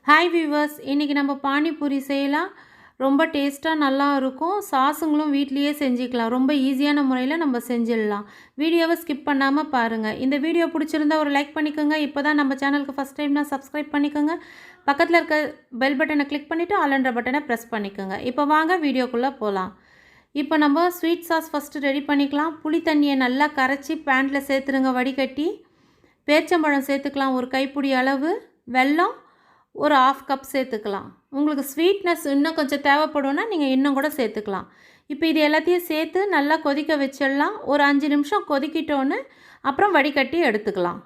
Hi viewers, இன்றைக்கி நம்ம பானிபூரி செய்யலாம். ரொம்ப டேஸ்ட்டாக நல்லா இருக்கும். சாஸுங்களும் வீட்லேயே செஞ்சுக்கலாம். ரொம்ப ஈஸியான முறையில் நம்ம செஞ்சிடலாம். வீடியோவை ஸ்கிப் பண்ணாமல் பாருங்கள். இந்த வீடியோ பிடிச்சிருந்தா ஒரு லைக் பண்ணிக்கோங்க. இப்போ தான் நம்ம சேனலுக்கு ஃபஸ்ட் டைம்னா சப்ஸ்கிரைப் பண்ணிக்கோங்க. பக்கத்தில் இருக்க பெல் பட்டனை கிளிக் பண்ணிவிட்டு ஆல்ன்ற பட்டனை ப்ரெஸ் பண்ணிக்கோங்க. இப்போ வாங்க வீடியோக்குள்ளே போகலாம். இப்போ நம்ம ஸ்வீட் சாஸ் ஃபஸ்ட்டு ரெடி பண்ணிக்கலாம். புளி தண்ணியை நல்லா கரைச்சி பேனில் சேர்த்துருங்க வடிகட்டி. பேரிச்சம்பழம் சேர்த்துக்கலாம் ஒரு கைப்பிடி அளவு. வெல்லம் ஒரு 1/2 கப் சேர்த்துக்கலாம். உங்களுக்கு ஸ்வீட்னஸ் இன்னும் கொஞ்சம் தேவைப்படும்னா நீங்கள் இன்னும் கூட சேர்த்துக்கலாம். இப்போ இது எல்லாத்தையும் சேர்த்து நல்லா கொதிக்க வச்சிடலாம். ஒரு 5 நிமிஷம் கொதிக்கிட்டோன்னு அப்புறம் வடிகட்டி எடுத்துக்கலாம்.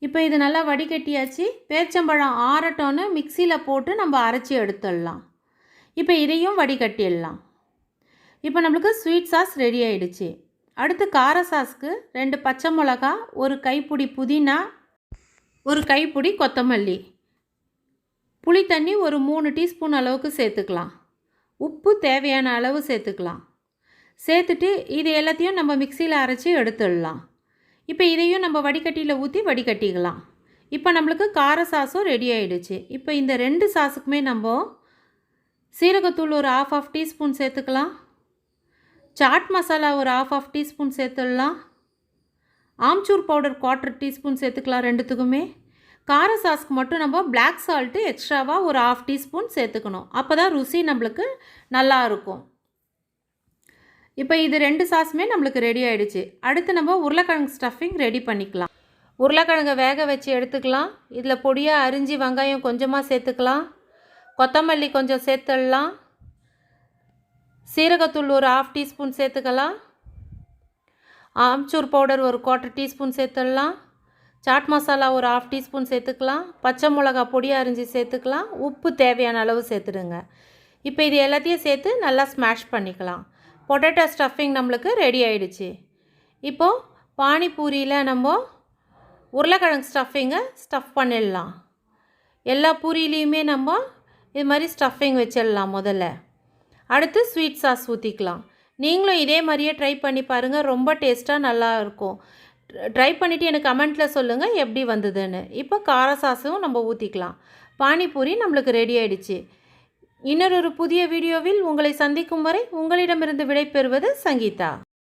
இப்போ இது நல்லா வடிகட்டியாச்சு. பேரிச்சம்பழம் ஆறட்டோன்னு மிக்சியில் போட்டு நம்ம அரைச்சி எடுத்துடலாம். இப்போ இதையும் வடிகட்டிடலாம். இப்போ நம்மளுக்கு ஸ்வீட் சாஸ் ரெடி ஆகிடுச்சு. அடுத்து கார சாஸ்க்கு 2 பச்சை மிளகா, ஒரு கைப்பிடி புதினா, ஒரு கைப்பிடி கொத்தமல்லி, புளி தண்ணி ஒரு 3 டீஸ்பூன் அளவுக்கு சேர்த்துக்கலாம். உப்பு தேவையான அளவு சேர்த்துக்கலாம். சேர்த்துட்டு இது எல்லாத்தையும் நம்ம மிக்சியில் அரைச்சி எடுத்துடலாம். இப்போ இதையும் நம்ம வடிகட்டியில் ஊற்றி வடிகட்டிக்கலாம். இப்போ நம்மளுக்கு கார சாஸும் ரெடி ஆகிடுச்சு. இப்போ இந்த 2 சாஸுக்குமே நம்ம சீரகத்தூள் ஒரு 1/2 டீஸ்பூன் சேர்த்துக்கலாம். சாட் மசாலா ஒரு 1/2 டீஸ்பூன் சேர்த்துடலாம். ஆம்ச்சூர் பவுடர் 1/4 டீஸ்பூன் சேர்த்துக்கலாம். ரெண்டுத்துக்குமே கார சாஸ்க்கு மட்டும் நம்ம பிளாக் சால்ட்டு எக்ஸ்ட்ராவாக ஒரு 1/2 டீஸ்பூன் சேர்த்துக்கணும். அப்போ தான் ருசி நம்மளுக்கு நல்லா இருக்கும். இப்போ இது 2 சாஸுமே நம்மளுக்கு ரெடி ஆகிடுச்சு. அடுத்து நம்ம உருளைக்கிழங்கு ஸ்டஃபிங் ரெடி பண்ணிக்கலாம். உருளைக்கிழங்கை வேக வச்சு எடுத்துக்கலாம். இதில் பொடியாக அரிஞ்சு வெங்காயம் கொஞ்சமாக சேர்த்துக்கலாம். கொத்தமல்லி கொஞ்சம் சேர்த்துடலாம். சீரகத்தூள் ஒரு 1/2 டீஸ்பூன் சேர்த்துக்கலாம். ஆம்ச்சூர் பவுடர் ஒரு 1/4 டீஸ்பூன் சேர்த்துடலாம். சாட் மசாலா ஒரு 1/2 டீஸ்பூன் சேர்த்துக்கலாம். பச்சை மிளகா பொடியாக அரிஞ்சு சேர்த்துக்கலாம். உப்பு தேவையான அளவு சேர்த்துடுங்க. இப்போ இது எல்லாத்தையும் சேர்த்து நல்லா ஸ்மாஷ் பண்ணிக்கலாம். பொட்டேட்டோ ஸ்டஃபிங் நம்மளுக்கு ரெடி ஆகிடுச்சு. இப்போது பானிபூரியில் நம்ம உருளைக்கிழங்கு ஸ்டஃபிங்கை ஸ்டஃப் பண்ணிடலாம். எல்லா பூரியிலையுமே நம்ம இது மாதிரி ஸ்டஃபிங் வச்சிடலாம். முதல்ல அடுத்து ஸ்வீட் சாஸ் ஊற்றிக்கலாம். நீங்களும் இதே மாதிரியே ட்ரை பண்ணி பாருங்கள். ரொம்ப டேஸ்ட்டாக நல்லா இருக்கும். ட்ரை பண்ணிவிட்டு எனக்கு கமெண்ட்டில் சொல்லுங்கள் எப்படி வந்ததுன்னு. இப்போ கார சாஸும் நம்ம ஊற்றிக்கலாம். பானிபூரி நம்மளுக்கு ரெடி ஆகிடுச்சு. இன்னொரு புதிய வீடியோவில் உங்களை சந்திக்கும் வரை உங்களிடமிருந்து விடைபெறுவது சங்கீதா.